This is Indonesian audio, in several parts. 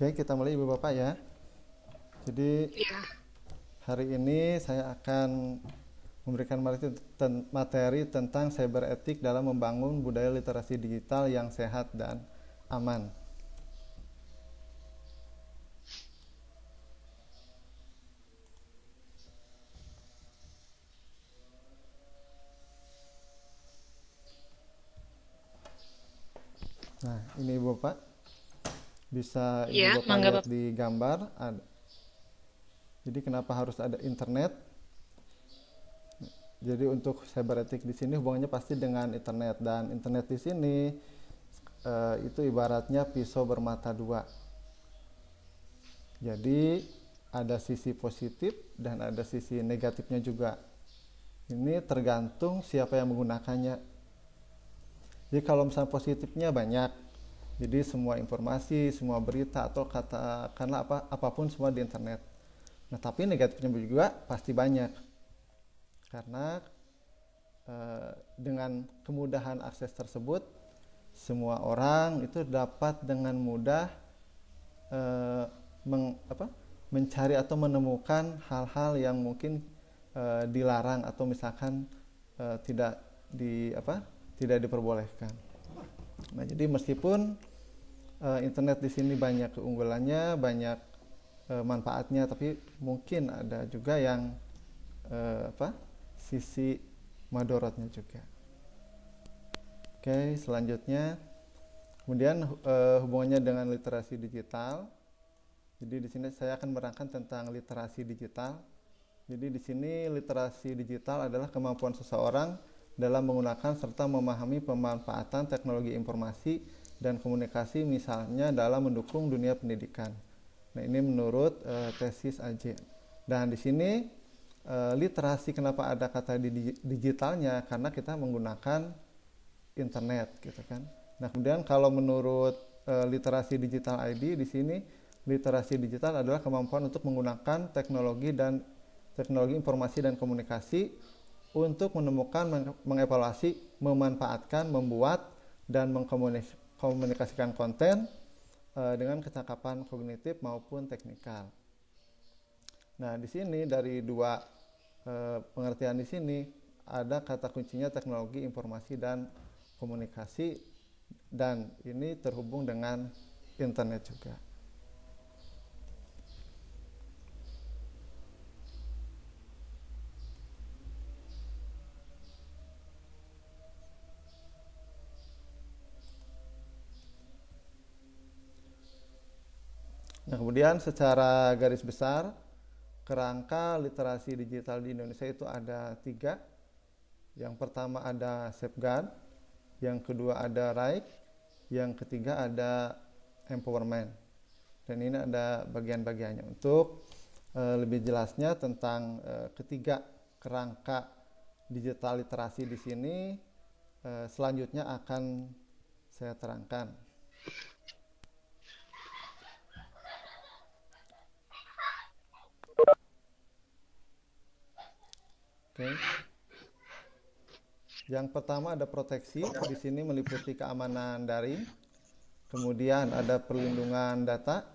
Oke, kita mulai Ibu Bapak ya. Jadi Ya, hari ini saya akan memberikan materi tentang cyber etik dalam membangun budaya literasi digital yang sehat dan aman. Nah, ini Ibu Bapak, bisa Ibu ya, Bapak mangga lihat Bapak. di gambar. Jadi kenapa harus ada internet? Jadi untuk cyber etik di sini hubungannya pasti dengan internet, dan internet di sini itu ibaratnya pisau bermata dua. Jadi ada sisi positif dan ada sisi negatifnya juga. Ini tergantung siapa yang menggunakannya. Jadi kalau misalnya positifnya banyak, jadi semua informasi, semua berita atau katakanlah apapun semua di internet. Nah, tapi negatifnya juga pasti banyak. Karena dengan kemudahan akses tersebut, semua orang itu dapat dengan mudah eh, mencari atau menemukan hal-hal yang mungkin dilarang atau misalkan tidak tidak diperbolehkan. Nah, jadi meskipun internet di sini banyak keunggulannya, banyak manfaatnya, tapi mungkin ada juga yang sisi madorotnya juga. Oke, selanjutnya kemudian hubungannya dengan literasi digital. Jadi di sini saya akan menerangkan tentang literasi digital. Jadi di sini literasi digital adalah kemampuan seseorang dalam menggunakan serta memahami pemanfaatan teknologi informasi dan komunikasi, misalnya dalam mendukung dunia pendidikan. Nah, ini menurut tesis AJ. Dan di sini literasi, kenapa ada kata digitalnya? Karena kita menggunakan internet, gitu kan. Nah, kemudian kalau menurut literasi digital ID di sini, literasi digital adalah kemampuan untuk menggunakan teknologi informasi dan komunikasi untuk menemukan, mengevaluasi, memanfaatkan, membuat dan mengkomunikasikan konten dengan kecakapan kognitif maupun teknikal. Nah, di sini dari dua pengertian di sini ada kata kuncinya teknologi informasi dan komunikasi, dan ini terhubung dengan internet juga. Nah, kemudian secara garis besar kerangka literasi digital di Indonesia itu ada 3. Yang pertama ada Safeguard, yang kedua ada Right, yang ketiga ada Empowerment. Dan ini ada bagian-bagiannya. Untuk lebih jelasnya tentang ketiga kerangka digital literasi di sini, selanjutnya akan saya terangkan. Oke. Yang pertama ada proteksi, di sini meliputi keamanan daring, kemudian ada perlindungan data,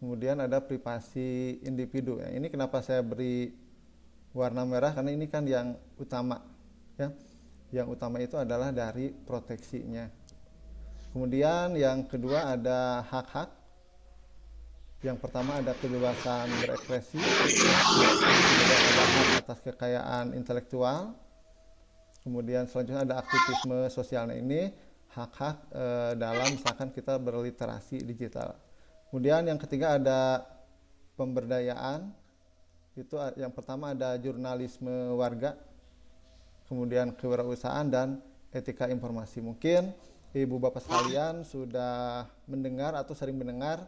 kemudian ada privasi individu. Ya, ini kenapa saya beri warna merah, karena ini kan yang utama, ya. Yang utama itu adalah dari proteksinya. Kemudian yang kedua ada hak-hak. Yang pertama ada kebebasan berekspresi, kemudian ada hak atas kekayaan intelektual, kemudian selanjutnya ada aktivisme sosial. Nah, ini hak-hak dalam misalkan kita berliterasi digital. Kemudian yang ketiga ada pemberdayaan. Itu yang pertama ada jurnalisme warga, kemudian kewirausahaan dan etika informasi. Mungkin Ibu Bapak sekalian sudah mendengar atau sering mendengar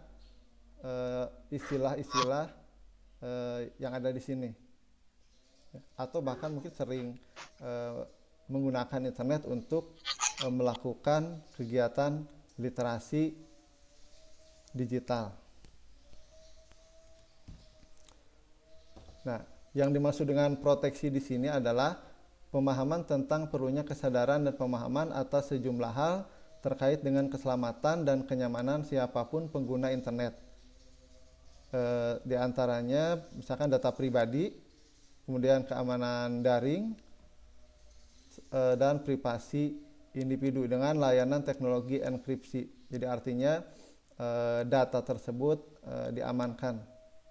istilah-istilah yang ada di sini, atau bahkan mungkin sering menggunakan internet untuk melakukan kegiatan literasi digital. Nah, yang dimaksud dengan proteksi di sini adalah pemahaman tentang perlunya kesadaran dan pemahaman atas sejumlah hal terkait dengan keselamatan dan kenyamanan siapapun pengguna internet. Di antaranya misalkan data pribadi, kemudian keamanan daring, dan privasi individu dengan layanan teknologi enkripsi. Jadi artinya data tersebut diamankan,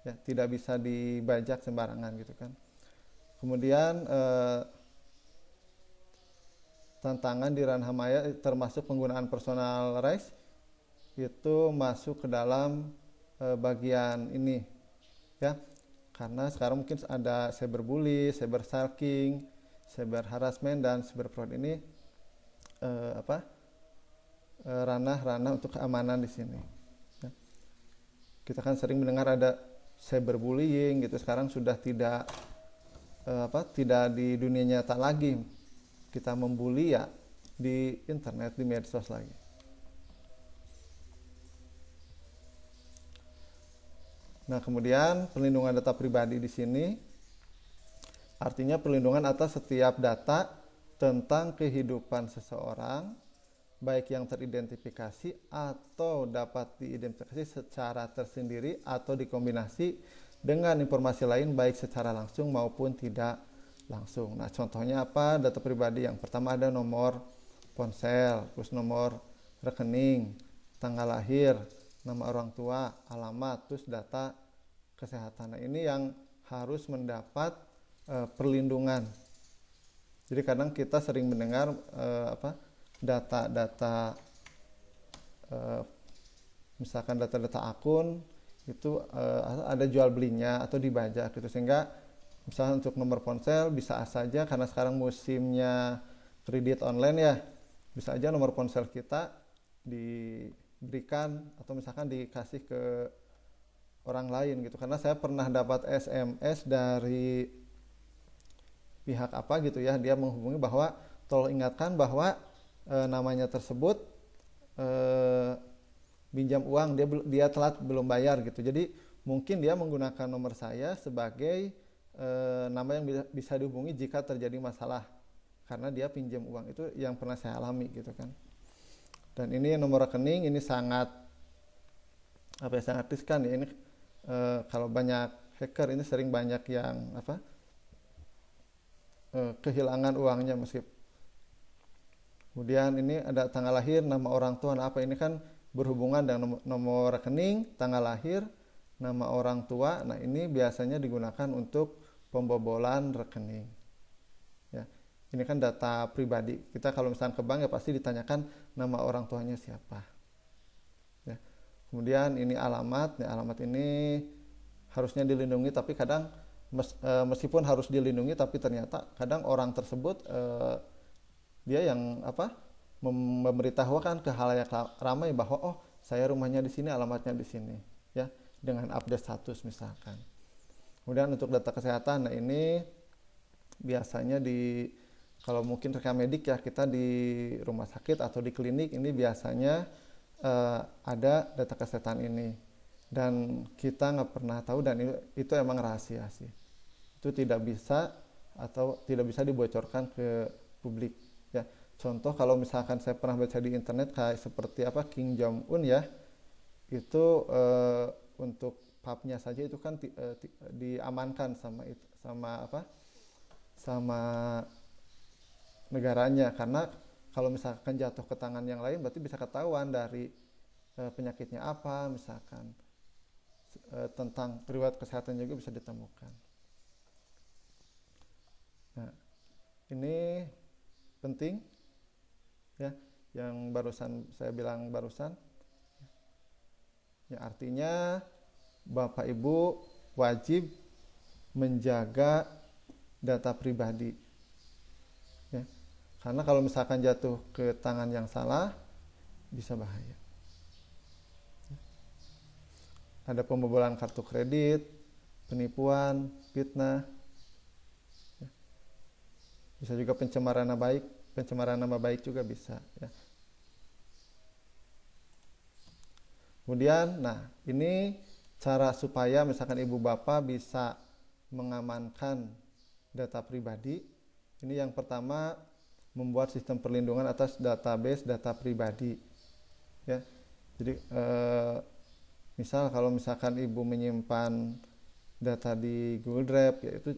ya, tidak bisa dibajak sembarangan gitu kan. Kemudian tantangan di ranah maya termasuk penggunaan personalized itu masuk ke dalam bagian ini, ya, karena sekarang mungkin ada cyberbully, cyberstalking, cyber harassment, dan cyber fraud. Ini ranah-ranah untuk keamanan di sini, ya. Kita kan sering mendengar ada cyberbullying gitu, sekarang sudah tidak di dunia nyata lagi, kita membuli ya di internet, di medsos lagi. Nah, kemudian perlindungan data pribadi di sini artinya perlindungan atas setiap data tentang kehidupan seseorang, baik yang teridentifikasi atau dapat diidentifikasi secara tersendiri atau dikombinasi dengan informasi lain baik secara langsung maupun tidak langsung. Nah, contohnya apa? Data pribadi yang pertama ada nomor ponsel, terus nomor rekening, tanggal lahir, nama orang tua, alamat, terus data kesehatan. Nah, ini yang harus mendapat perlindungan. Jadi kadang kita sering mendengar data-data misalkan data-data akun itu ada jual belinya atau dibajak gitu, sehingga misalnya untuk nomor ponsel bisa saja, karena sekarang musimnya kredit online ya, bisa aja nomor ponsel kita diberikan atau misalkan dikasih ke orang lain gitu. Karena saya pernah dapat SMS dari pihak apa gitu ya, dia menghubungi bahwa tolong ingatkan bahwa namanya tersebut pinjam uang, dia telat belum bayar gitu. Jadi mungkin dia menggunakan nomor saya sebagai nama yang bisa dihubungi jika terjadi masalah karena dia pinjam uang. Itu yang pernah saya alami gitu kan. Dan ini nomor rekening ini sangat riskan ya. Ini kalau banyak hacker ini sering banyak yang kehilangan uangnya meskipun. Kemudian ini ada tanggal lahir, nama orang tua. Nah, apa ini kan berhubungan dengan nomor rekening, tanggal lahir, nama orang tua. Nah, ini biasanya digunakan untuk pembobolan rekening. Ya, ini kan data pribadi. Kita kalau misalnya ke bank ya pasti ditanyakan nama orang tuanya siapa. Ya. Kemudian ini alamat. Nah, alamat ini harusnya dilindungi, tapi kadang meskipun harus dilindungi, tapi ternyata kadang orang tersebut dia yang memberitahukan ke halayak ramai bahwa oh saya rumahnya di sini, alamatnya di sini, ya, dengan update status misalkan. Kemudian untuk data kesehatan, nah ini biasanya kalau mungkin rekam medik ya, kita di rumah sakit atau di klinik ini biasanya ada data kesehatan ini, dan kita nggak pernah tahu, dan itu emang rahasia sih, itu tidak bisa dibocorkan ke publik. Ya, contoh kalau misalkan saya pernah baca di internet kayak seperti Kim Jong Un ya, itu untuk pubnya saja itu kan diamankan sama negaranya, karena kalau misalkan jatuh ke tangan yang lain berarti bisa ketahuan dari penyakitnya apa, misalkan tentang riwayat kesehatan juga bisa ditemukan. Nah, ini penting ya, yang barusan saya bilang barusan ya, artinya Bapak Ibu wajib menjaga data pribadi ya, karena kalau misalkan jatuh ke tangan yang salah bisa bahaya. Ada pembobolan kartu kredit, penipuan, fitnah, bisa juga pencemaran nama baik juga bisa ya. Kemudian, nah ini cara supaya misalkan ibu bapak bisa mengamankan data pribadi. Ini yang pertama, membuat sistem perlindungan atas database data pribadi ya. Jadi Misal kalau misalkan ibu menyimpan data di Google Drive, yaitu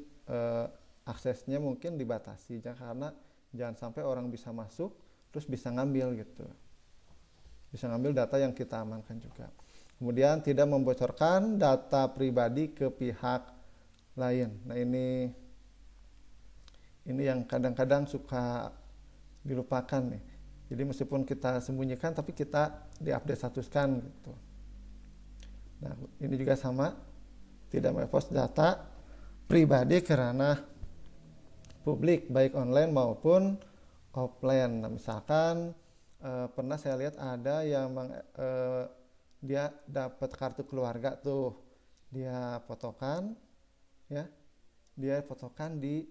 aksesnya mungkin dibatasi karena jangan sampai orang bisa masuk terus bisa ngambil gitu, bisa ngambil data yang kita amankan juga. Kemudian tidak membocorkan data pribadi ke pihak lain. Nah ini yang kadang-kadang suka dilupakan nih. Jadi meskipun kita sembunyikan tapi kita diupdate statuskan gitu. Nah ini juga sama, tidak mempost data pribadi ke ranah publik baik online maupun offline. Nah misalkan pernah saya lihat ada yang dia dapat kartu keluarga tuh, dia fotokan di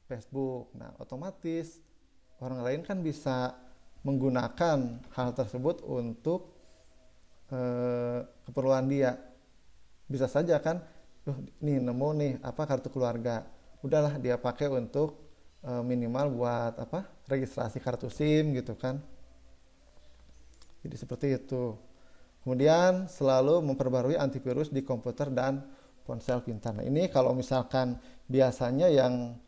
Facebook. Nah otomatis orang lain kan bisa menggunakan hal tersebut untuk keperluan dia. Bisa saja kan, nih nemu nih kartu keluarga, udahlah dia pakai untuk minimal buat registrasi kartu SIM gitu kan. Jadi seperti itu. Kemudian selalu memperbarui antivirus di komputer dan ponsel pintar. Nah ini kalau misalkan biasanya yang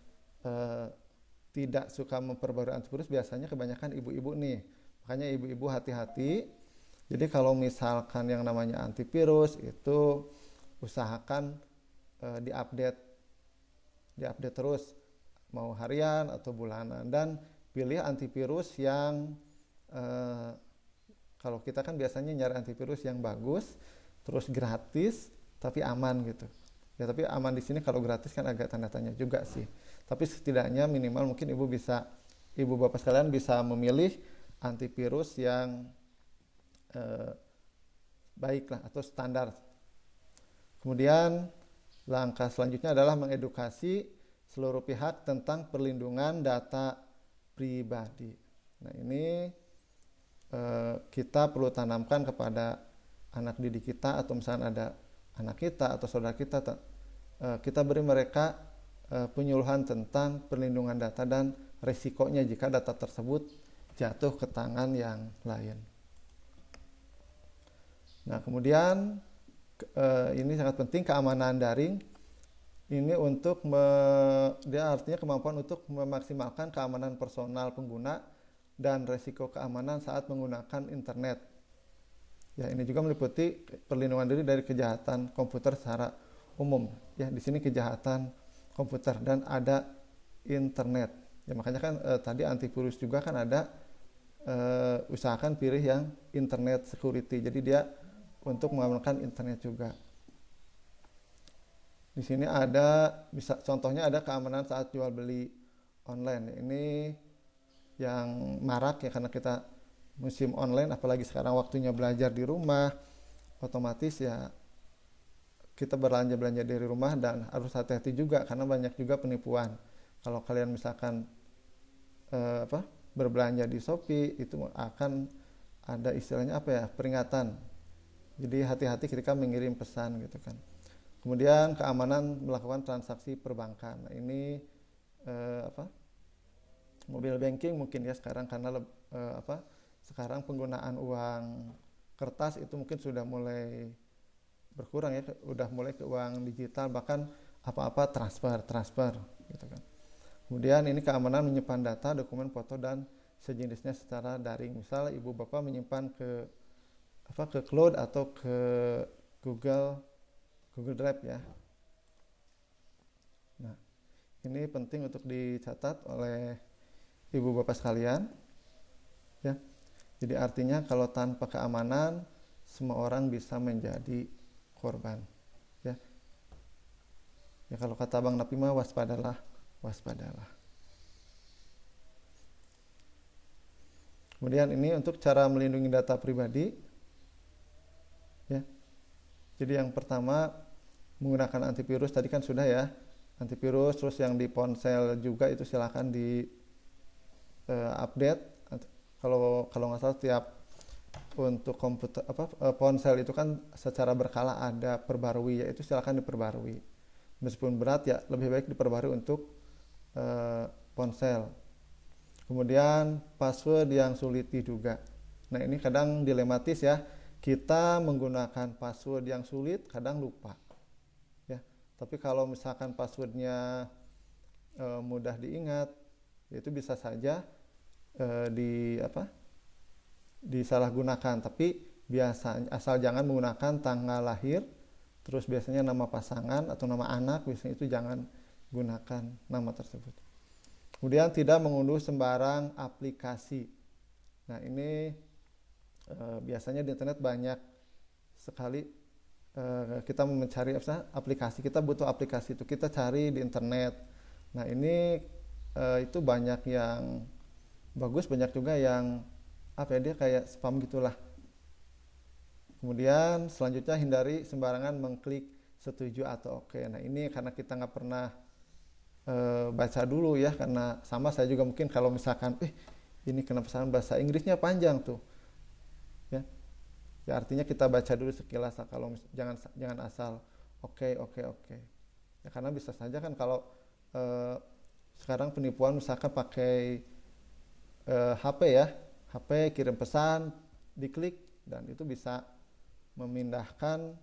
tidak suka memperbarui antivirus biasanya kebanyakan ibu-ibu nih. Makanya ibu-ibu hati-hati. Jadi kalau misalkan yang namanya antivirus itu usahakan diupdate terus, mau harian atau bulanan, dan pilih antivirus yang kalau kita kan biasanya nyari antivirus yang bagus, terus gratis tapi aman gitu. Ya tapi aman di sini kalau gratis kan agak tanda tanya juga sih. Tapi setidaknya minimal mungkin ibu bapak sekalian bisa memilih antivirus yang baik lah atau standar. Kemudian langkah selanjutnya adalah mengedukasi seluruh pihak tentang perlindungan data pribadi. Nah ini kita perlu tanamkan kepada anak didik kita, atau misalnya ada anak kita atau saudara kita, kita beri mereka penyuluhan tentang perlindungan data dan risikonya jika data tersebut jatuh ke tangan yang lain. Nah kemudian ini sangat penting, keamanan daring ini dia artinya kemampuan untuk memaksimalkan keamanan personal pengguna dan risiko keamanan saat menggunakan internet. Ya, ini juga meliputi perlindungan diri dari kejahatan komputer secara umum. Ya, di sini kejahatan komputer dan ada internet. Ya, makanya kan tadi antivirus juga kan ada usahakan pilih yang internet security. Jadi dia untuk mengamankan internet juga. Di sini contohnya ada keamanan saat jual beli online. Ini yang marak ya karena kita musim online, apalagi sekarang waktunya belajar di rumah, otomatis ya kita belanja dari rumah, dan harus hati-hati juga karena banyak juga penipuan. Kalau kalian misalkan berbelanja di Shopee, itu akan ada istilahnya peringatan. Jadi hati-hati ketika mengirim pesan gitu kan. Kemudian keamanan melakukan transaksi perbankan. Nah, ini mobile banking mungkin ya sekarang, karena sekarang penggunaan uang kertas itu mungkin sudah mulai berkurang ya, udah mulai ke uang digital, bahkan apa-apa transfer gitu kan. Kemudian ini keamanan menyimpan data, dokumen, foto dan sejenisnya secara daring. Misal ibu bapak menyimpan ke cloud atau ke Google Drive ya. Nah, ini penting untuk dicatat oleh ibu bapak sekalian ya. Jadi artinya kalau tanpa keamanan semua orang bisa menjadi korban ya. Ya kalau kata Bang Napi mah waspadalah. Kemudian ini untuk cara melindungi data pribadi ya. Jadi yang pertama menggunakan antivirus, tadi kan sudah ya, antivirus. Terus yang di ponsel juga itu silakan di update. Kalau nggak salah tiap untuk komputer ponsel itu kan secara berkala ada perbarui, yaitu silakan diperbarui. Meskipun berat ya lebih baik diperbarui untuk ponsel. Kemudian password yang sulit diduga. Nah ini kadang dilematis ya. kita menggunakan password yang sulit kadang lupa ya. Tapi kalau misalkan passwordnya mudah diingat, itu bisa saja disalahgunakan. Tapi biasanya asal jangan menggunakan tanggal lahir, terus biasanya nama pasangan atau nama anak, biasanya itu jangan gunakan nama tersebut. Kemudian tidak mengunduh sembarang aplikasi. Nah ini biasanya di internet banyak sekali kita mencari aplikasi, kita butuh aplikasi itu kita cari di internet. Nah ini itu banyak yang bagus, banyak juga yang dia kayak spam gitulah. Kemudian selanjutnya hindari sembarangan mengklik setuju atau oke. Nah ini karena kita nggak pernah baca dulu ya, karena sama saya juga mungkin kalau misalkan ini kenapa pesan bahasa Inggrisnya panjang tuh ya artinya kita baca dulu sekilas, kalau jangan asal oke ya, karena bisa saja kan kalau sekarang penipuan misalkan pakai HP kirim pesan diklik dan itu bisa memindahkan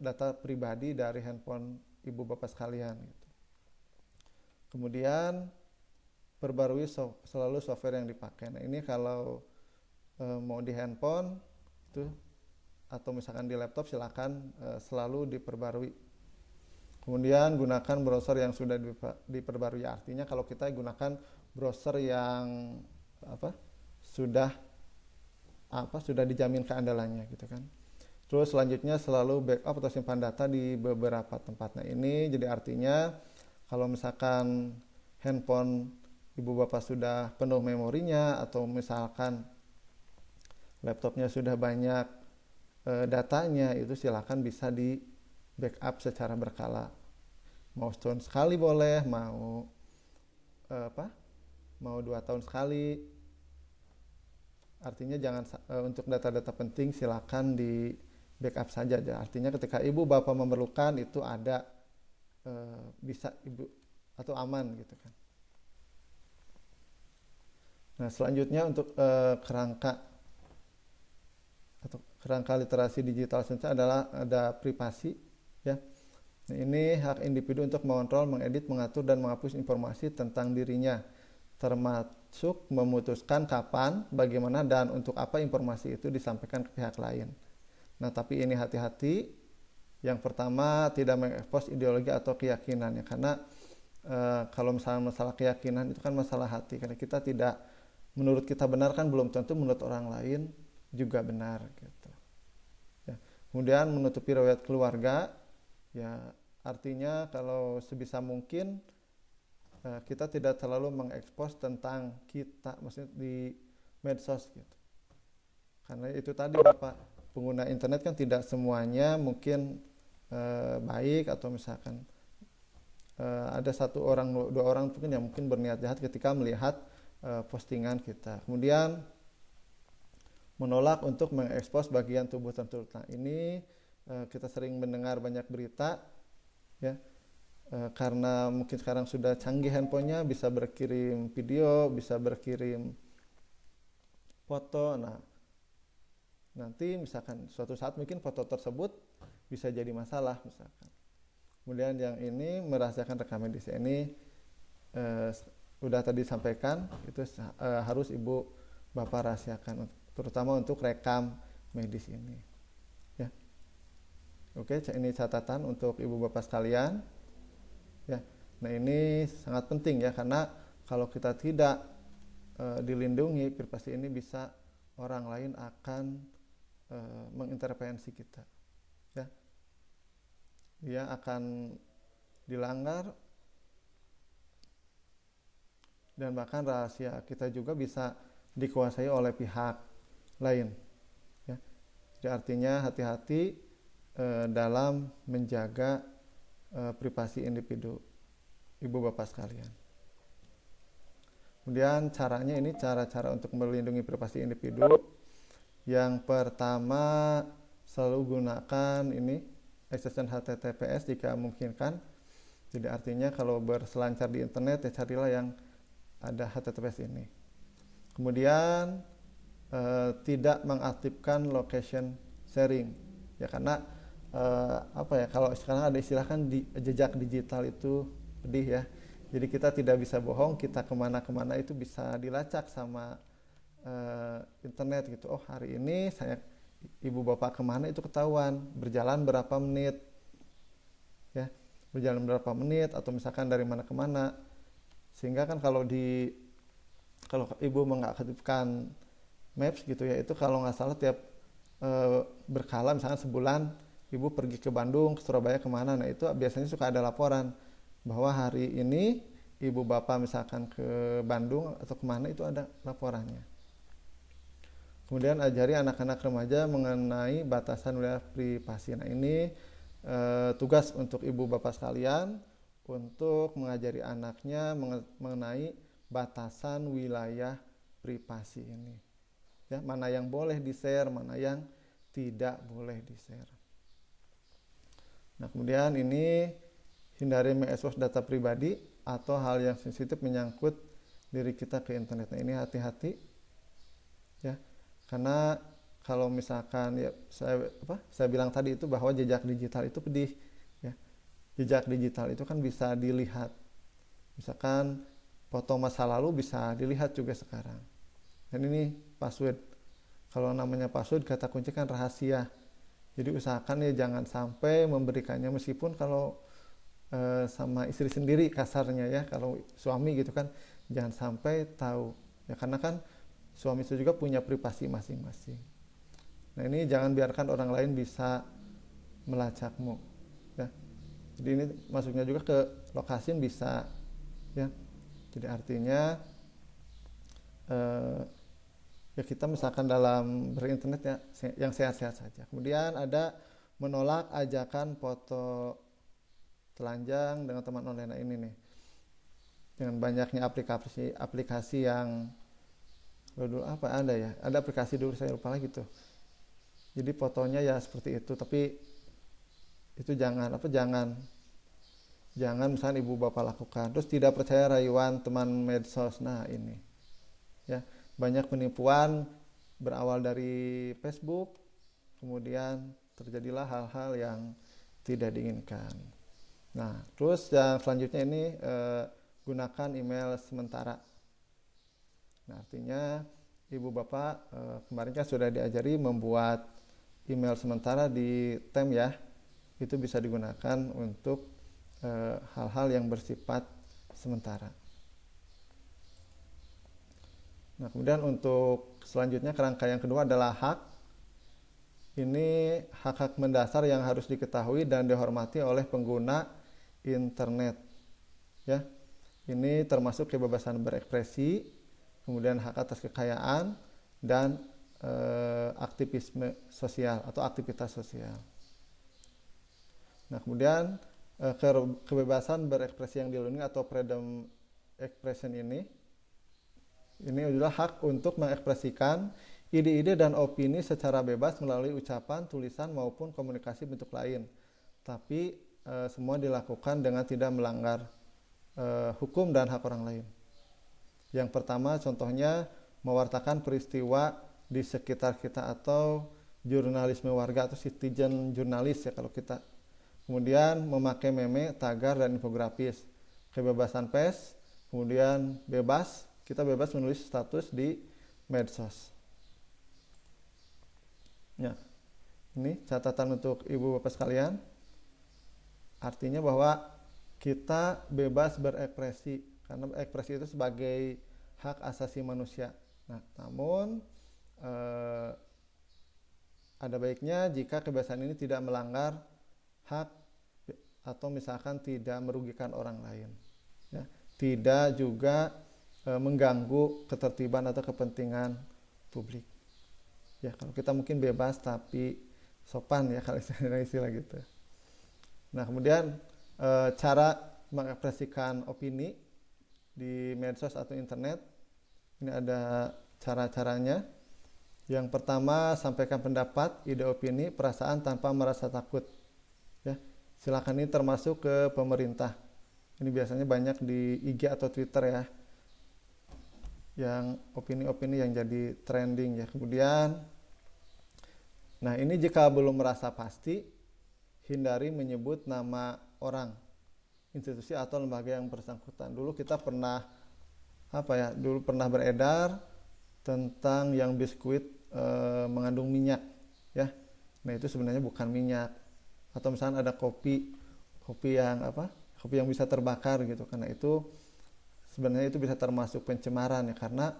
data pribadi dari handphone ibu bapak sekalian gitu. Kemudian perbarui selalu software yang dipakai. Nah ini kalau mau di handphone itu atau misalkan di laptop silakan selalu diperbarui. Kemudian gunakan browser yang sudah diperbarui. Artinya kalau kita gunakan browser yang sudah dijamin keandalannya gitu kan. Terus selanjutnya selalu backup atau simpan data di beberapa tempat. Nah ini jadi artinya kalau misalkan handphone ibu bapak sudah penuh memorinya atau misalkan laptopnya sudah banyak datanya, itu silakan bisa di backup secara berkala. Mau setahun sekali boleh, mau 2 tahun sekali. Artinya jangan untuk data-data penting silakan di backup saja. Artinya ketika ibu bapak memerlukan itu ada bisa ibu atau aman gitu kan. Nah selanjutnya untuk kerangka literasi digital selanjutnya adalah ada privasi ya. Nah, ini hak individu untuk mengontrol, mengedit, mengatur dan menghapus informasi tentang dirinya, termasuk memutuskan kapan, bagaimana dan untuk apa informasi itu disampaikan ke pihak lain. Nah tapi ini hati-hati. Yang pertama tidak mengekspos ideologi atau keyakinannya, karena kalau misalnya masalah keyakinan itu kan masalah hati, karena kita tidak menurut kita benar kan belum tentu menurut orang lain juga benar gitu ya. Kemudian menutupi riwayat keluarga ya, artinya kalau sebisa mungkin kita tidak terlalu mengekspos tentang kita, maksudnya di medsos gitu, karena itu tadi Bapak, pengguna internet kan tidak semuanya mungkin baik, atau misalkan ada 1 orang 2 orang mungkin yang mungkin berniat jahat ketika melihat postingan kita. Kemudian menolak untuk mengekspos bagian tubuh tertentu. Nah ini kita sering mendengar banyak berita ya, karena mungkin sekarang sudah canggih handphonenya, bisa berkirim video, bisa berkirim foto. Nah nanti misalkan suatu saat mungkin foto tersebut bisa jadi masalah misalkan. Kemudian yang ini merahasiakan rekam medis ini sudah tadi sampaikan, itu harus ibu bapak rahasiakan, terutama untuk rekam medis ini ya. Oke, ini catatan untuk ibu bapak sekalian ya. Nah ini sangat penting ya, karena kalau kita tidak dilindungi, privasi ini bisa orang lain akan mengintervensi kita ya. Dia akan dilanggar dan bahkan rahasia kita juga bisa dikuasai oleh pihak lain ya. Jadi artinya hati-hati dalam menjaga privasi individu ibu bapak sekalian. Kemudian caranya, ini cara-cara untuk melindungi privasi individu. Yang pertama, selalu gunakan ini extension HTTPS jika memungkinkan. Jadi artinya kalau berselancar di internet ya carilah yang ada HTTPS ini. Kemudian tidak mengaktifkan location sharing ya, karena kalau sekarang ada istilah kan jejak digital itu pedih ya. Jadi kita tidak bisa bohong, kita kemana-kemana itu bisa dilacak sama internet gitu. Oh, hari ini ibu bapak kemana itu ketahuan, berjalan berapa menit ya, berjalan berapa menit, atau misalkan dari mana kemana. Sehingga kan kalau ibu mengaktifkan Maps gitu ya, itu kalau nggak salah tiap berkala misalkan sebulan ibu pergi ke Bandung, ke Surabaya, kemana, nah itu biasanya suka ada laporan bahwa hari ini ibu bapak misalkan ke Bandung atau kemana, itu ada laporannya. Kemudian ajari anak-anak remaja mengenai batasan wilayah privasi. Nah ini tugas untuk ibu bapak sekalian untuk mengajari anaknya mengenai batasan wilayah privasi ini. Ya, mana yang boleh di-share, mana yang tidak boleh di-share. Nah, kemudian ini hindari mengekspos data pribadi atau hal yang sensitif menyangkut diri kita ke internet. Nah, ini hati-hati ya. Karena kalau misalkan ya saya bilang tadi itu bahwa jejak digital itu pedih ya. Jejak digital itu kan bisa dilihat. Misalkan foto masa lalu bisa dilihat juga sekarang. Dan ini password. Kalau namanya password, kata kunci kan rahasia. Jadi usahakan ya jangan sampai memberikannya, meskipun kalau sama istri sendiri kasarnya ya, kalau suami gitu kan jangan sampai tahu. Ya karena kan suami itu juga punya privasi masing-masing. Nah ini jangan biarkan orang lain bisa melacakmu. Ya. Jadi ini masuknya juga ke lokasi bisa ya. Jadi artinya ya kita misalkan dalam berinternet ya yang sehat-sehat saja. Kemudian ada menolak ajakan foto telanjang dengan teman online. Nah, ini nih, dengan banyaknya aplikasi yang dulu ada aplikasi dulu saya lupa lagi tuh. Jadi fotonya ya seperti itu, tapi itu jangan misalnya ibu bapak lakukan. Terus tidak percaya rayuan teman medsos. Nah ini ya, banyak penipuan berawal dari Facebook, kemudian terjadilah hal-hal yang tidak diinginkan. Nah, terus yang selanjutnya ini gunakan email sementara. Nah, artinya ibu bapak kemarin kan sudah diajari membuat email sementara di Tem ya. Itu bisa digunakan untuk hal-hal yang bersifat sementara. Nah, kemudian untuk selanjutnya kerangka yang kedua adalah hak. Ini hak-hak mendasar yang harus diketahui dan dihormati oleh pengguna internet. Ya, ini termasuk kebebasan berekspresi, kemudian hak atas kekayaan dan aktivisme sosial atau aktivitas sosial. Nah, kemudian kebebasan berekspresi yang dilindungi atau freedom expression ini adalah hak untuk mengekspresikan ide-ide dan opini secara bebas melalui ucapan, tulisan maupun komunikasi bentuk lain. Tapi semua dilakukan dengan tidak melanggar hukum dan hak orang lain. Yang pertama contohnya mewartakan peristiwa di sekitar kita atau jurnalisme warga atau citizen jurnalis ya kalau kita. Kemudian memakai meme, tagar dan infografis. Kebebasan pers, kemudian kita bebas menulis status di medsos. Ya, ini catatan untuk ibu bapak sekalian. Artinya bahwa kita bebas berekspresi, karena ekspresi itu sebagai hak asasi manusia. Nah, namun ada baiknya jika kebebasan ini tidak melanggar hak atau misalkan tidak merugikan orang lain. Ya, tidak juga mengganggu ketertiban atau kepentingan publik. Ya, kalau kita mungkin bebas tapi sopan ya kalau istilah gitu. Nah, kemudian cara mengekspresikan opini di medsos atau internet. Ini ada cara-caranya. Yang pertama, sampaikan pendapat, ide, opini, perasaan tanpa merasa takut. Ya, silakan, ini termasuk ke pemerintah. Ini biasanya banyak di IG atau Twitter ya. yang opini-opini yang jadi trending ya. Kemudian, nah ini jika belum merasa pasti, hindari menyebut nama orang, institusi atau lembaga yang bersangkutan. Dulu kita pernah dulu pernah beredar tentang yang biskuit mengandung minyak ya. Nah itu sebenarnya bukan minyak. Atau misalnya ada kopi yang bisa terbakar gitu. Karena itu sebenarnya itu bisa termasuk pencemaran ya, karena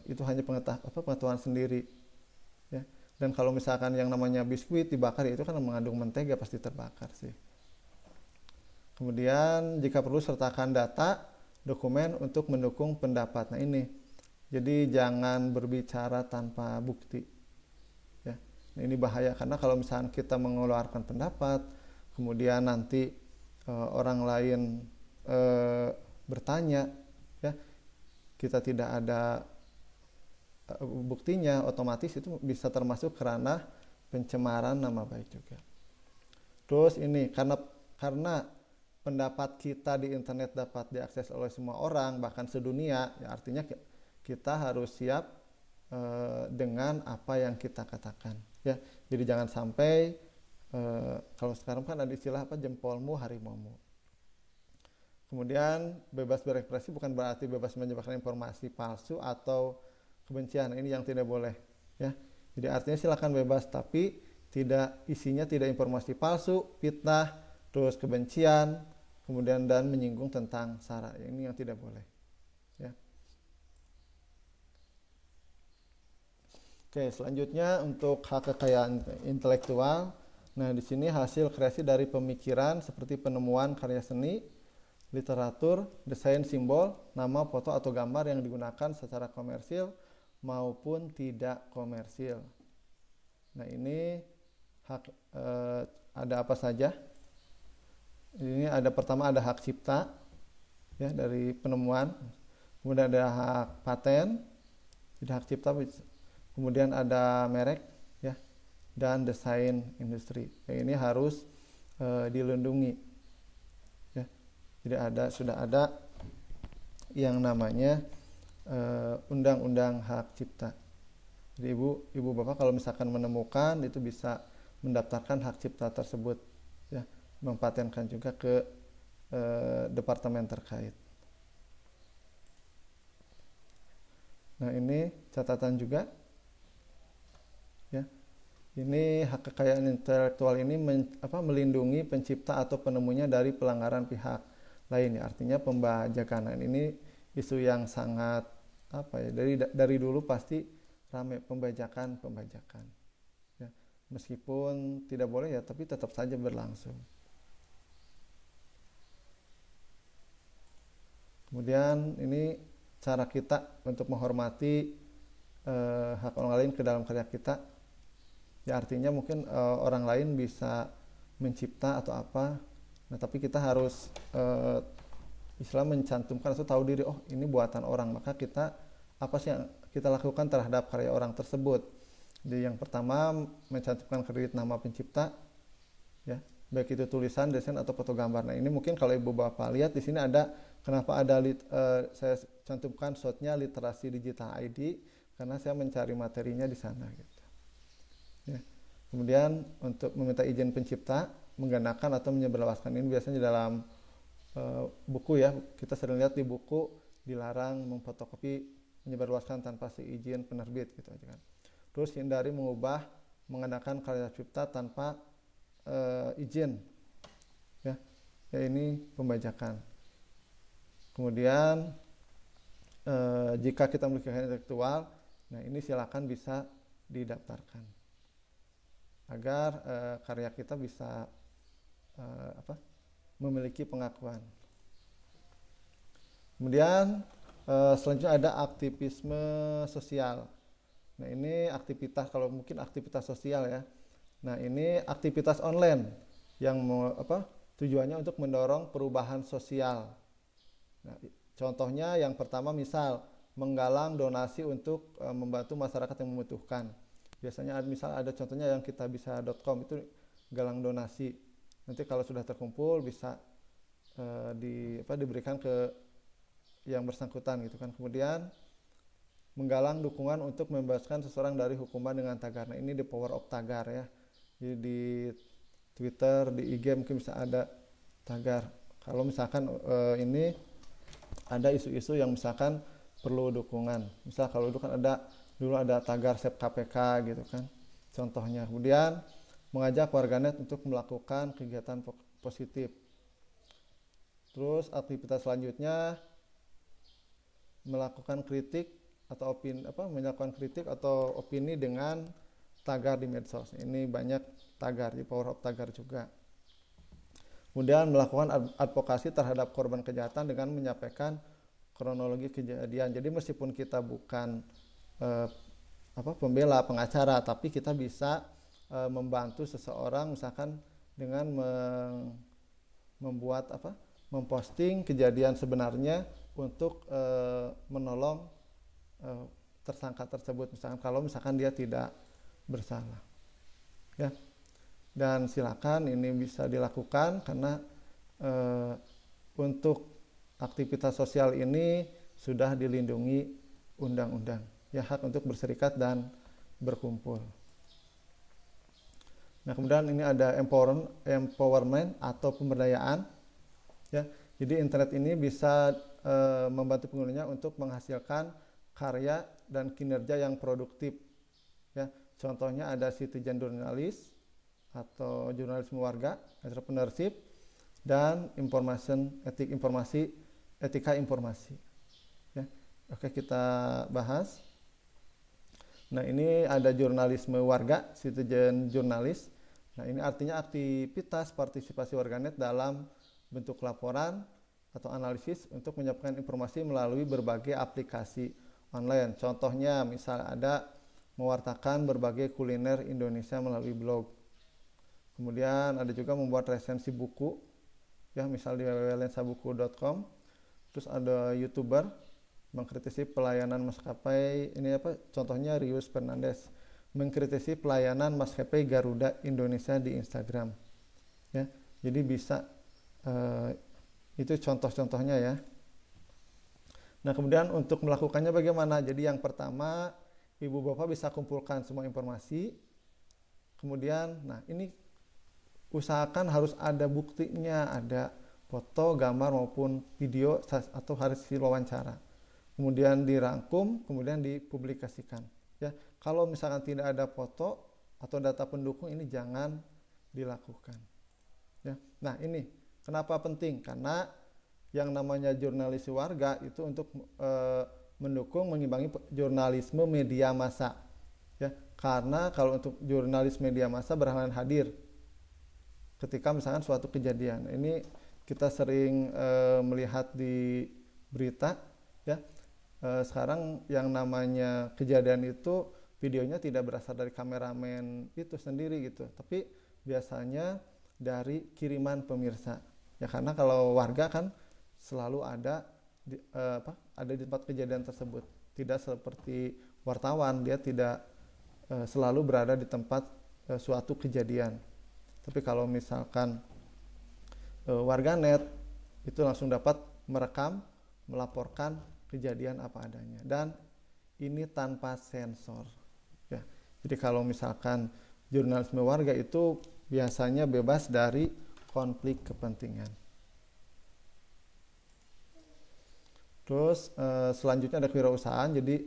itu hanya pengetahuan sendiri ya. Dan kalau misalkan yang namanya biskuit dibakar, itu kan mengandung mentega, pasti terbakar sih. Kemudian jika perlu sertakan data dokumen untuk mendukung pendapat. Nah ini, jadi jangan berbicara tanpa bukti ya. Nah, ini bahaya, karena kalau misalkan kita mengeluarkan pendapat kemudian nanti orang lain bertanya ya, kita tidak ada buktinya, otomatis itu bisa termasuk kerana pencemaran nama baik juga. Terus ini karena pendapat kita di internet dapat diakses oleh semua orang, bahkan sedunia ya, artinya kita harus siap dengan apa yang kita katakan ya. Jadi jangan sampai kalau sekarang kan ada istilah jempolmu harimaumu. Kemudian bebas berekspresi bukan berarti bebas menyebarkan informasi palsu atau kebencian. Ini yang tidak boleh ya. Jadi artinya silakan bebas, tapi isinya tidak informasi palsu, fitnah, terus kebencian, kemudian dan menyinggung tentang sara. Ini yang tidak boleh ya. Oke, selanjutnya untuk hak kekayaan intelektual. Nah, di sini hasil kreasi dari pemikiran seperti penemuan karya seni, literatur, desain simbol, nama, foto atau gambar yang digunakan secara komersil maupun tidak komersil. Nah, ini hak ada apa saja? Ini pertama ada hak cipta ya dari penemuan, kemudian ada hak paten, jadi hak cipta, kemudian ada merek ya, dan desain industri. Ya, ini harus dilindungi ya. Jadi sudah ada yang namanya undang-undang hak cipta. Jadi ibu bapak kalau misalkan menemukan, itu bisa mendaftarkan hak cipta tersebut ya, mempatenkan juga ke departemen terkait. Nah ini catatan juga ya. Ini hak kekayaan intelektual ini melindungi pencipta atau penemunya dari pelanggaran pihak lain ya. Artinya pembajakan. Ini isu yang sangat dari dulu pasti ramai pembajakan ya. Meskipun tidak boleh ya, tapi tetap saja berlangsung. Kemudian ini cara kita untuk menghormati hak orang lain ke dalam karya kita ya. Artinya mungkin orang lain bisa mencipta atau apa, nah tapi kita harus Islam mencantumkan atau tahu diri, oh ini buatan orang, maka kita apa sih yang kita lakukan terhadap karya orang tersebut. Jadi yang pertama mencantumkan kredit nama pencipta ya, baik itu tulisan, desain atau foto gambar. Nah ini mungkin kalau ibu bapak lihat di sini ada, kenapa ada saya cantumkan shotnya literasi digital ID, karena saya mencari materinya di sana gitu ya. Kemudian untuk meminta izin pencipta menggunakan atau menyebarluaskan, ini biasanya dalam buku ya, kita sering lihat di buku dilarang memfotokopi, menyebarluaskan tanpa seizin penerbit gitu aja kan. Terus hindari mengubah, mengenakan karya cipta tanpa izin ya. Ya ini pembajakan. Kemudian jika kita memiliki kekayaan intelektual, nah ini silakan bisa didaftarkan agar karya kita bisa memiliki pengakuan. Kemudian selanjutnya ada aktivisme sosial. Nah ini aktivitas, kalau mungkin aktivitas sosial ya. Nah ini aktivitas online yang tujuannya untuk mendorong perubahan sosial. Nah, contohnya yang pertama misal menggalang donasi untuk membantu masyarakat yang membutuhkan. Biasanya ada contohnya yang kitabisa.com, itu galang donasi. Nanti kalau sudah terkumpul bisa diberikan ke yang bersangkutan gitu kan. Kemudian menggalang dukungan untuk membebaskan seseorang dari hukuman dengan tagar. Nah, ini the power of tagar ya. Jadi di Twitter, di IG mungkin bisa ada tagar. Kalau misalkan ini ada isu-isu yang misalkan perlu dukungan. Misal kalau dulu ada tagar Save KPK gitu kan. Contohnya. Kemudian mengajak warganet untuk melakukan kegiatan positif. Terus aktivitas selanjutnya melakukan kritik atau opini dengan tagar di medsos. Ini banyak tagar, di power of tagar juga. Kemudian melakukan advokasi terhadap korban kejahatan dengan menyampaikan kronologi kejadian. Jadi meskipun kita bukan pembela, pengacara, tapi kita bisa membantu seseorang misalkan dengan memposting kejadian sebenarnya untuk menolong tersangka tersebut, misalkan dia tidak bersalah ya. Dan silakan ini bisa dilakukan karena untuk aktivitas sosial ini sudah dilindungi undang-undang ya, hak untuk berserikat dan berkumpul. Nah, kemudian ini ada empowerment atau pemberdayaan ya. Jadi internet ini bisa membantu penggunanya untuk menghasilkan karya dan kinerja yang produktif ya. Contohnya ada citizen journalist atau jurnalisme warga, entrepreneurship, dan etika informasi ya. Oke, kita bahas. Nah, ini ada jurnalisme warga, citizen journalist. Nah, ini artinya aktivitas partisipasi warganet dalam bentuk laporan atau analisis untuk menyampaikan informasi melalui berbagai aplikasi online. Contohnya misal ada mewartakan berbagai kuliner Indonesia melalui blog. Kemudian ada juga membuat resensi buku ya, misal di www.lensabuku.com. Terus ada YouTuber mengkritisi pelayanan maskapai, ini contohnya Rius Fernandes mengkritisi pelayanan maskapai Garuda Indonesia di Instagram ya. Jadi bisa itu contoh-contohnya ya. Nah, kemudian untuk melakukannya bagaimana? Jadi yang pertama, ibu bapak bisa kumpulkan semua informasi. Kemudian, nah ini usahakan harus ada buktinya, ada foto, gambar maupun video atau hasil wawancara. Kemudian dirangkum, kemudian dipublikasikan. Ya, kalau misalkan tidak ada foto atau data pendukung, ini jangan dilakukan. Ya, nah ini kenapa penting? Karena yang namanya jurnalis warga itu untuk mendukung, mengimbangi jurnalisme media massa. Ya, karena kalau untuk jurnalis media massa berhalangan hadir ketika misalkan suatu kejadian. Ini kita sering melihat di berita ya. Sekarang yang namanya kejadian itu videonya tidak berasal dari kameramen itu sendiri gitu, tapi biasanya dari kiriman pemirsa ya, karena kalau warga kan selalu ada di tempat kejadian tersebut, tidak seperti wartawan, dia tidak selalu berada di tempat suatu kejadian. Tapi kalau misalkan warganet itu langsung dapat merekam, melaporkan kejadian apa adanya, dan ini tanpa sensor ya. Jadi kalau misalkan jurnalisme warga itu biasanya bebas dari konflik kepentingan. Terus selanjutnya ada kewirausahaan. Jadi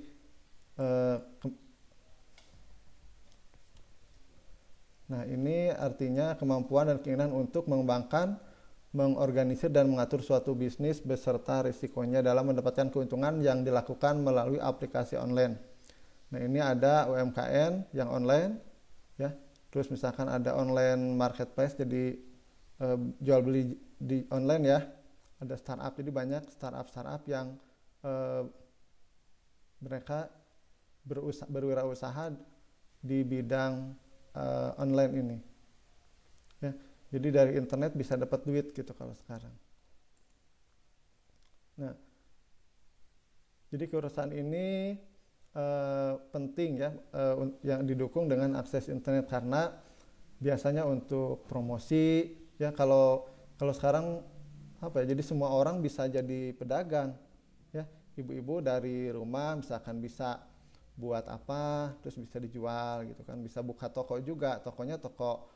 nah ini artinya kemampuan dan keinginan untuk mengembangkan, mengorganisir dan mengatur suatu bisnis beserta risikonya dalam mendapatkan keuntungan yang dilakukan melalui aplikasi online. Nah, ini ada UMKM yang online ya. Terus misalkan ada online marketplace, jadi jual beli di online ya. Ada startup, jadi banyak startup yang mereka berwirausaha di bidang online ini ya. Jadi dari internet bisa dapat duit gitu kalau sekarang. Nah, jadi kewirausahaan ini penting ya, yang didukung dengan akses internet, karena biasanya untuk promosi ya, kalau sekarang jadi semua orang bisa jadi pedagang ya. Ibu-ibu dari rumah misalkan bisa buat apa, terus bisa dijual gitu kan. Bisa buka toko juga, tokonya toko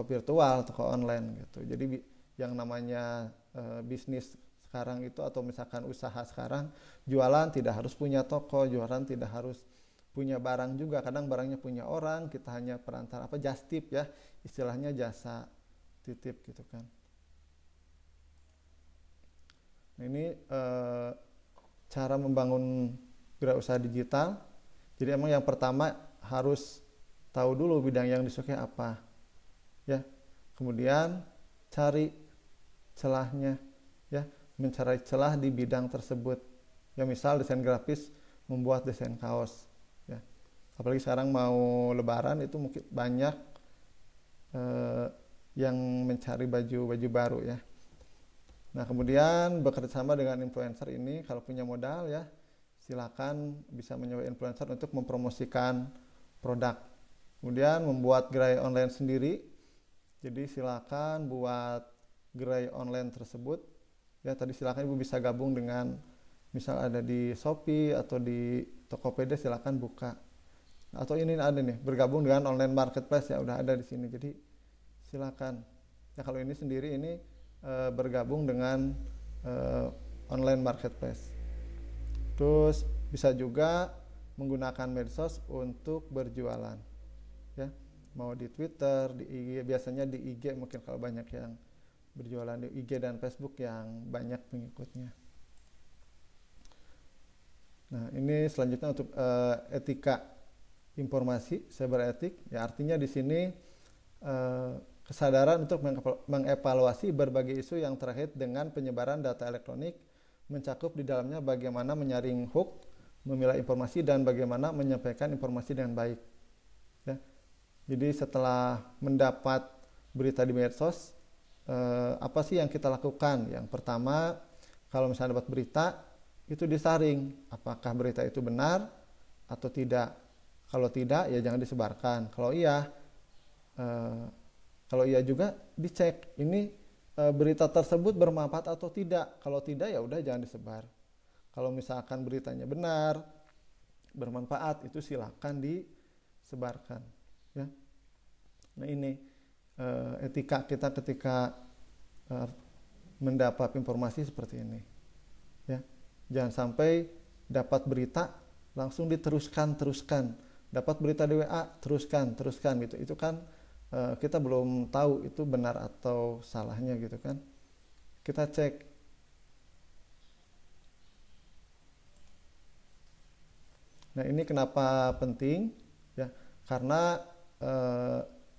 virtual, toko online gitu. Jadi yang namanya bisnis sekarang itu, atau misalkan usaha sekarang, jualan tidak harus punya toko, jualan tidak harus punya barang juga. Kadang barangnya punya orang, kita hanya perantara, just tip ya, istilahnya jasa titip gitu kan. Nah, ini cara membangun wirausaha digital. Jadi emang yang pertama harus tahu dulu bidang yang disukai apa, ya. Kemudian cari celahnya, ya, mencari celah di bidang tersebut. Ya, misal desain grafis, membuat desain kaos, ya. Apalagi sekarang mau Lebaran, itu mungkin banyak yang mencari baju baru, ya. Nah, kemudian bekerja sama dengan influencer ini, kalau punya modal ya, silakan bisa menyewa influencer untuk mempromosikan produk. Kemudian membuat gerai online sendiri. Jadi silakan buat gerai online tersebut. Ya, tadi silakan Ibu bisa gabung dengan misal ada di Shopee atau di Tokopedia, silakan buka. Atau ini ada nih, bergabung dengan online marketplace, ya udah ada di sini. Jadi silakan. Ya, kalau ini sendiri ini bergabung dengan online marketplace. Terus bisa juga menggunakan medsos untuk berjualan, ya. Mau di Twitter, di IG, biasanya di IG mungkin kalau banyak yang berjualan di IG dan Facebook yang banyak pengikutnya. Nah, ini selanjutnya untuk etika informasi, cyber etik. Ya, artinya di sini kesadaran untuk mengevaluasi berbagai isu yang terkait dengan penyebaran data elektronik, mencakup di dalamnya bagaimana menyaring hoax, memilah informasi, dan bagaimana menyampaikan informasi dengan baik. Ya. Jadi setelah mendapat berita di medsos, apa sih yang kita lakukan? Yang pertama, kalau misalnya dapat berita, itu disaring. Apakah berita itu benar atau tidak? Kalau tidak, ya jangan disebarkan. Kalau iya juga dicek. Ini berita tersebut bermanfaat atau tidak. Kalau tidak, ya udah jangan disebar. Kalau misalkan beritanya benar, bermanfaat, itu silakan disebarkan, ya. Nah, ini etika kita ketika mendapat informasi seperti ini, ya. Jangan sampai dapat berita langsung diteruskan. Dapat berita di WA, teruskan gitu. Itu kan kita belum tahu itu benar atau salahnya gitu kan. Kita cek. Nah, ini kenapa penting, ya, karena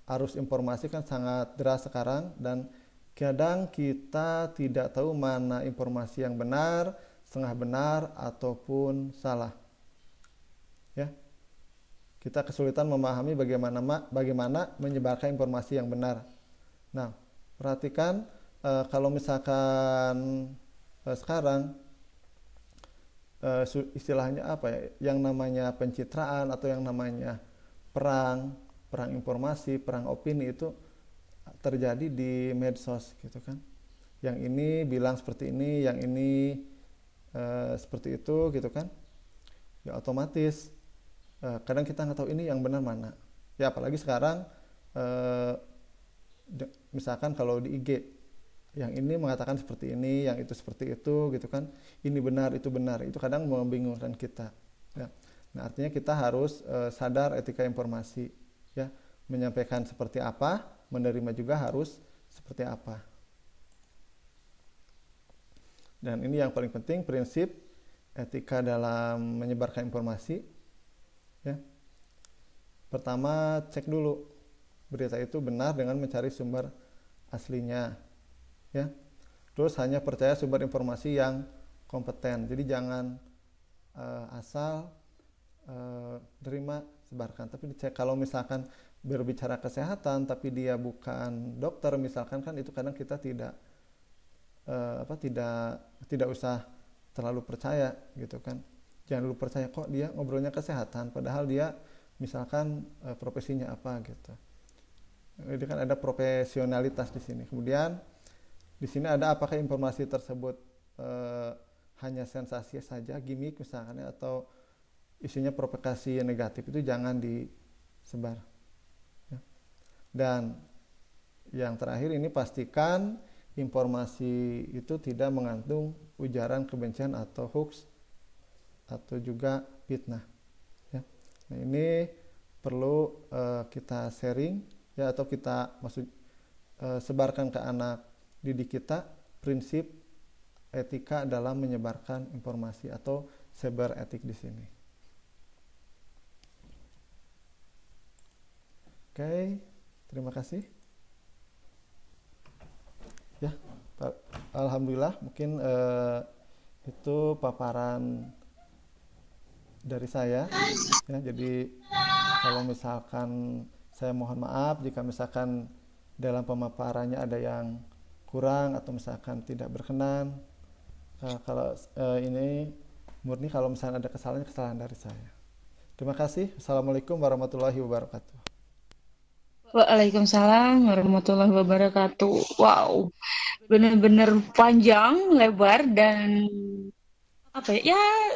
arus informasi kan sangat deras sekarang, dan kadang kita tidak tahu mana informasi yang benar, setengah benar, ataupun salah, ya. Kita kesulitan memahami bagaimana menyebarkan informasi yang benar. Nah, perhatikan kalau misalkan sekarang istilahnya apa ya, yang namanya pencitraan atau yang namanya perang informasi, perang opini, itu terjadi di medsos gitu kan. Yang ini bilang seperti ini, yang ini seperti itu gitu kan. Ya, otomatis kadang kita nggak tahu ini yang benar mana. Ya, apalagi sekarang misalkan kalau di IG, yang ini mengatakan seperti ini, yang itu seperti itu gitu kan. Ini benar, itu benar. Itu kadang membingungkan kita, ya. Nah, artinya kita harus sadar etika informasi, ya. Menyampaikan seperti apa, menerima juga harus seperti apa. Dan ini yang paling penting, prinsip etika dalam menyebarkan informasi, ya. Pertama, cek dulu berita itu benar dengan mencari sumber aslinya, ya. Terus hanya percaya sumber informasi yang kompeten. Jadi jangan asal terima, sebarkan, tapi dicek. Kalau misalkan berbicara kesehatan tapi dia bukan dokter misalkan, kan itu kadang kita tidak usah terlalu percaya gitu kan. Jangan dulu percaya kok dia ngobrolnya kesehatan, padahal dia misalkan profesinya apa gitu. Jadi kan ada profesionalitas di sini. Kemudian di sini ada apakah informasi tersebut hanya sensasi saja, gimmick misalkan, atau isinya provokasi negatif itu jangan disebar. Ya. Dan yang terakhir ini pastikan informasi itu tidak mengandung ujaran kebencian atau hoax atau juga fitnah. Ya. Nah ini perlu kita sharing ya atau kita sebarkan ke anak didik kita prinsip etika dalam menyebarkan informasi atau cyber etik di sini. Oke, terima kasih. Ya, alhamdulillah mungkin itu paparan dari saya. Ya, jadi kalau misalkan saya mohon maaf jika misalkan dalam pemaparannya ada yang kurang atau misalkan tidak berkenan. Kalau ini murni kalau misalnya ada kesalahan dari saya. Terima kasih. Assalamualaikum warahmatullahi wabarakatuh. Waalaikumsalam warahmatullahi wabarakatuh. Wow, benar-benar panjang, lebar, dan apa ya? Ya